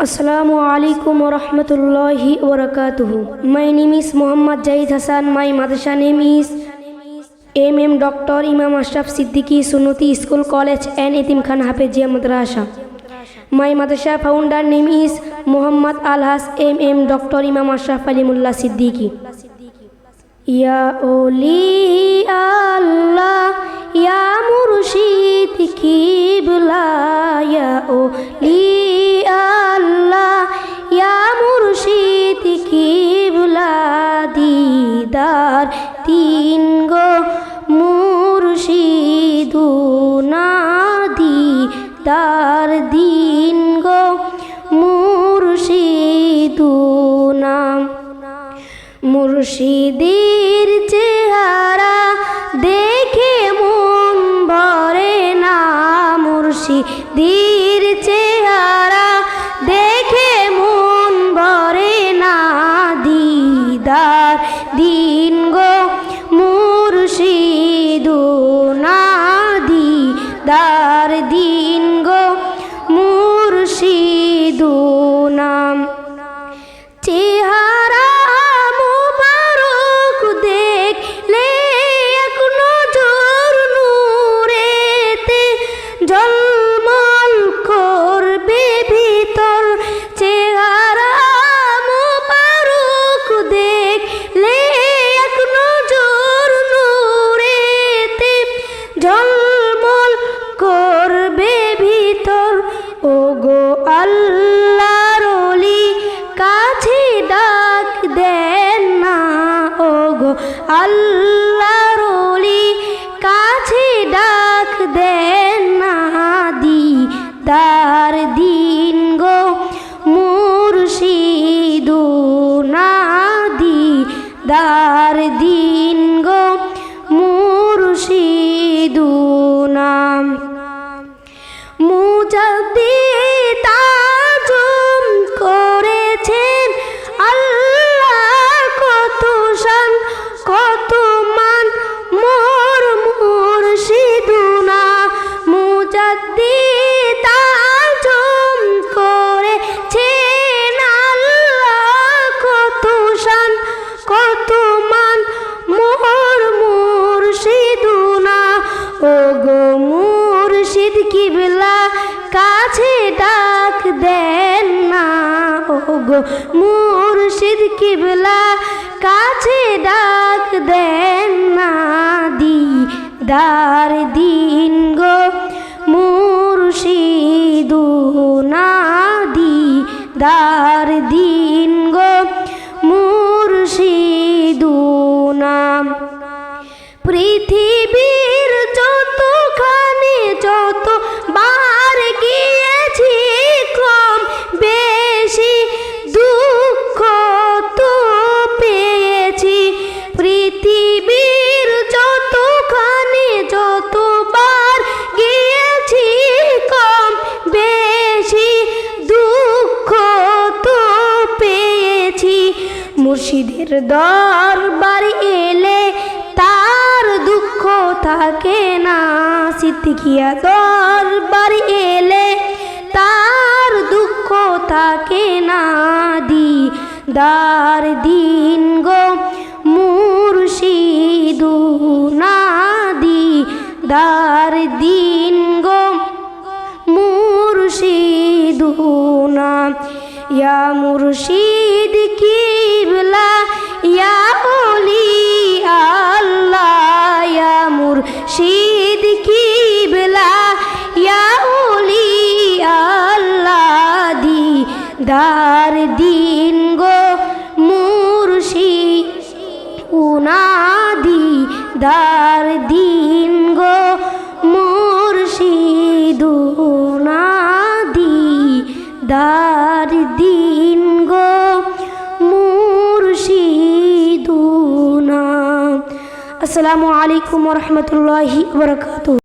Assalamu alaikum wa rahmatullahi wa barakatuh. My name is Muhammad Jahid Hassan. My madrasa name is MM Dr. Imam Ashraf Siddiqui Sunnati School College and Etim Khan Hafizia Madrasa. My madrasa founder name is Muhammad Alhas MM Dr. Imam Ashraf Alimullah Siddiqui. Ya Oli Allah, Ya Murshid Qibla, Ya Oli Allah, Ya Murshid Qibla, Didar Teen Go Murshiduna, Didar Deen Go Murshiduna. মুর্শিদের চেহারা দেখে মন ভরে না, মুর্শিদের চেহারা দেখে মন ভরে না, দিদার দিন গো মুর্শিদুনা, দিদার দিন গো মুর্শিদুনা। চেহারা জলমল করবে ভিতর, চেহারা মোবারক দেখলে এক নজর নূরেতে জলমল করবে ভিতর। ওগো আল্লাহর ওলি কাছে ডাক দেন না, ওগো আল্লাহর ওলি কাছে ডাক দেন না, দিদার দিন গো মুর্শিদুনা, দিদার দিন গো মুর্শিদুনা। মুজাদ্দিদ আজম করেছেন আল্লাহ কত শান কত মান মোর মুর্শিদুনা। মুজাদ্দিদ আজম করেছেন আল্লাহ কত শান কত মান মোর মুর্শিদুনা। ওগো মুর্শিদ কিবলা কাছে ডাক দেন না, ওগো মুর্শিদ কিবলা কাছে ডাক দেন না, দিদার দিন গো মুর্শিদুনা, দিদার দিন গো মুর্শিদুনা। পৃথিবীর যতখানি যত বার গিয়েছি কম বেশি দুঃখ তো পেয়েছি, পৃথিবীর যতখানি যতবার গিয়েছি কম বেশি দুঃখ তো পেয়েছি। মুর্শিদের দরবার এলে তার দুঃখ থাকে না, সিদ্দিকিয়া দরবার এলে তার দুঃখ থাকে না, দিদার দিন গো মুর্শিদুনা, দিদার দিন গো মুর্শিদুনা। ইয়া মুর্শিদ কিবলা, ইয়া ওলি আল্লাহ, ইয়া মুর্শিদ কিবলা, ইয়া ওলি আল্লাহ, দিদার দিন গো মুর্শিদুনা, দিদার দিন গো মুর্শিদুনা, দিদার দিন গো মুর্শিদুনা। আসসালামু আলাইকুম ওয়া রাহমাতুল্লাহি ওয়া বারাকাতুহু।